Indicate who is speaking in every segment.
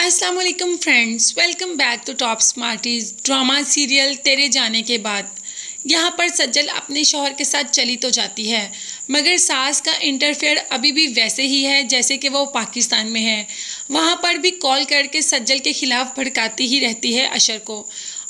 Speaker 1: अस्सलाम वालेकुम friends, welcome back to Top Smarties drama serial तेरे जाने के बाद। यहाँ पर सज्जल अपने शौहर के साथ चली तो जाती है, मगर सास का इंटरफेयर अभी भी वैसे ही है जैसे कि वो पाकिस्तान में है। वहाँ पर भी कॉल करके सज्जल के खिलाफ भड़काती ही रहती है अशर को।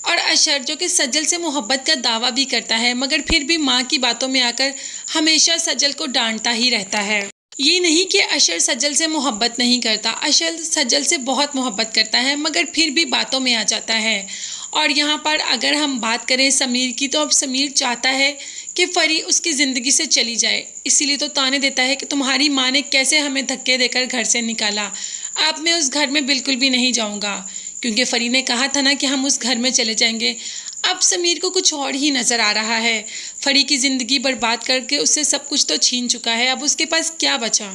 Speaker 1: और अशर जो कि सज्जल से मोहब्बत का दावा भी करता है, मगर फिर भी माँ की बातों में आकर हमेशा सज्जल को डांटता ही रहता है। ये नहीं कि अशर सज्जल से मोहब्बत नहीं करता, अशर सज्जल से बहुत मोहब्बत करता है, मगर फिर भी बातों में आ जाता है। और यहाँ पर अगर हम बात करें समीर की, तो अब समीर चाहता है कि फरी उसकी ज़िंदगी से चली जाए, इसीलिए तो ताने देता है कि तुम्हारी माँ ने कैसे हमें धक्के देकर घर से निकाला, अब मैं उस घर में बिल्कुल भी नहीं जाऊँगा, क्योंकि फरी ने कहा था ना कि हम उस घर में चले जाएंगे। अब समीर को कुछ और ही नज़र आ रहा है। फरी की ज़िंदगी बर्बाद करके उससे सब कुछ तो छीन चुका है, अब उसके पास क्या बचा?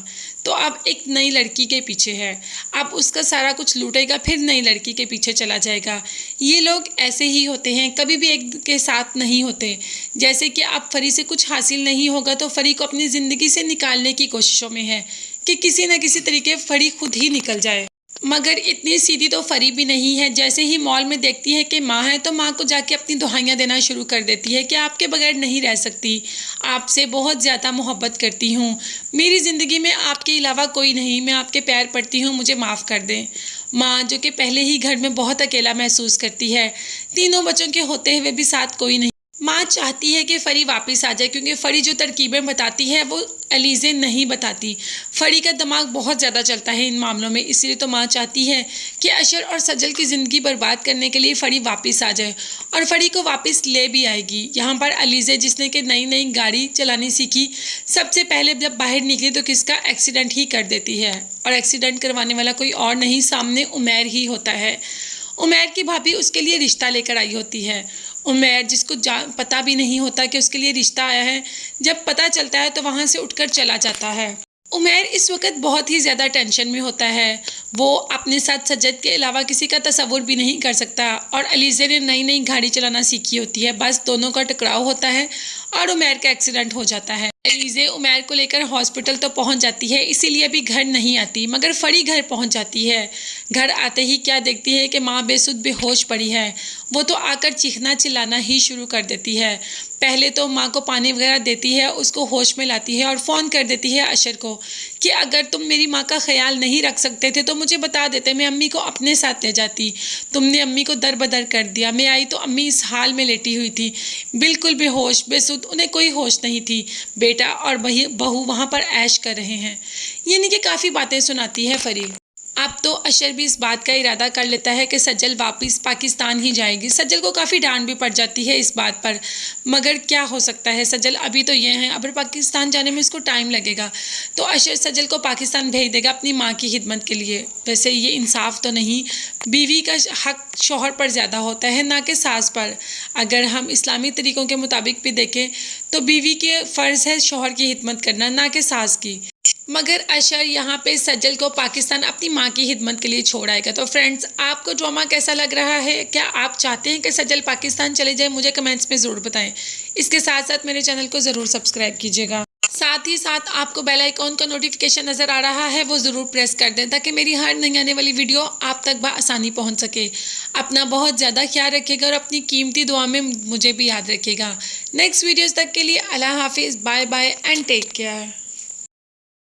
Speaker 1: तो अब एक नई लड़की के पीछे है, अब उसका सारा कुछ लूटेगा, फिर नई लड़की के पीछे चला जाएगा। ये लोग ऐसे ही होते हैं, कभी भी एक के साथ नहीं होते। जैसे कि अब फरी से कुछ हासिल नहीं होगा तो फरी को अपनी ज़िंदगी से निकालने की कोशिशों में है कि किसी न किसी तरीके फरी खुद ही निकल जाए। मगर इतनी सीधी तो फरी भी नहीं है। जैसे ही मॉल में देखती है कि माँ है, तो माँ को जाके अपनी दुहाइयाँ देना शुरू कर देती है कि आपके बगैर नहीं रह सकती, आपसे बहुत ज़्यादा मोहब्बत करती हूँ, मेरी ज़िंदगी में आपके अलावा कोई नहीं, मैं आपके पैर पड़ती हूँ, मुझे माफ़ कर दें। माँ जो कि पहले ही घर में बहुत अकेला महसूस करती है, तीनों बच्चों के होते हुए भी साथ कोई नहीं। माँ चाहती है कि फरी वापस आ जाए, क्योंकि फरी जो तरकीबें बताती है वो अलीज़े नहीं बताती। फरी का दिमाग बहुत ज़्यादा चलता है इन मामलों में, इसलिए तो माँ चाहती है कि अशर और सज्जल की ज़िंदगी बर्बाद करने के लिए फरी वापस आ जाए, और फरी को वापस ले भी आएगी। यहाँ पर अलीज़े जिसने कि नई नई गाड़ी चलानी सीखी, सबसे पहले जब बाहर निकली तो किसका एक्सीडेंट ही कर देती है, और एक्सीडेंट करवाने वाला कोई और नहीं, सामने उमैर ही होता है। उमैर की भाभी उसके लिए रिश्ता लेकर आई होती है। उमैर जिसको पता भी नहीं होता कि उसके लिए रिश्ता आया है, जब पता चलता है तो वहाँ से उठकर चला जाता है। उमैर इस वक्त बहुत ही ज़्यादा टेंशन में होता है, वो अपने साथ सज्जद के अलावा किसी का तसव्वुर भी नहीं कर सकता। और अलीज़े ने नई नई गाड़ी चलाना सीखी होती है, बस दोनों का टकराव होता है और उमैर का एक्सीडेंट हो जाता है। अलीज़े उमैर को लेकर हॉस्पिटल तो पहुंच जाती है, इसीलिए अभी घर नहीं आती, मगर फरी घर पहुंच जाती है। घर आते ही क्या देखती है कि माँ बेसुध बेहोश पड़ी है। वो तो आकर चीखना चिल्लाना ही शुरू कर देती है। पहले तो माँ को पानी वगैरह देती है, उसको होश में लाती है और फ़ोन कर देती है अशर को कि अगर तुम मेरी माँ का ख्याल नहीं रख सकते थे तो मुझे बता देते, मैं अम्मी को अपने साथ ले जाती। तुमने अम्मी को दर बदर कर दिया, मैं आई तो अम्मी इस हाल में लेटी हुई थी, बिल्कुल बेहोश बेसुध, उन्हें कोई होश नहीं थी। बेटा और बहू वहाँ पर ऐश कर रहे हैं, यानी कि काफ़ी बातें सुनाती है फरी। अब तो अशर भी इस बात का इरादा कर लेता है कि सज्जल वापस पाकिस्तान ही जाएगी। सज्जल को काफ़ी डांट भी पड़ जाती है इस बात पर, मगर क्या हो सकता है, सज्जल अभी तो ये है, अब पाकिस्तान जाने में इसको टाइम लगेगा, तो अशर सज्जल को पाकिस्तान भेज देगा अपनी माँ की खिदमत के लिए। वैसे ये इंसाफ तो नहीं, बीवी का हक शौहर पर ज़्यादा होता है ना कि सास पर। अगर हम इस्लामी तरीक़ों के मुताबिक भी देखें तो बीवी के फ़र्ज़ है शौहर की खिदमत करना, ना कि सास की। मगर अशर यहाँ पे सज्जल को पाकिस्तान अपनी माँ की खिदमत के लिए छोड़ आएगा। तो फ्रेंड्स, आपको ड्रामा कैसा लग रहा है? क्या आप चाहते हैं कि सज्जल पाकिस्तान चले जाए? मुझे कमेंट्स में ज़रूर बताएं। इसके साथ साथ मेरे चैनल को ज़रूर सब्सक्राइब कीजिएगा। साथ ही साथ आपको बेल आइकॉन का नोटिफिकेशन नज़र आ रहा है, वो ज़रूर प्रेस कर दें, ताकि मेरी हर नई आने वाली वीडियो आप तक बआसानी पहुँच सके। अपना बहुत ज़्यादा ख्याल रखिएगा और अपनी कीमती दुआ में मुझे भी याद रखिएगा। नेक्स्ट वीडियोज़ तक के लिए अल्लाह हाफिज़, bye bye and take care.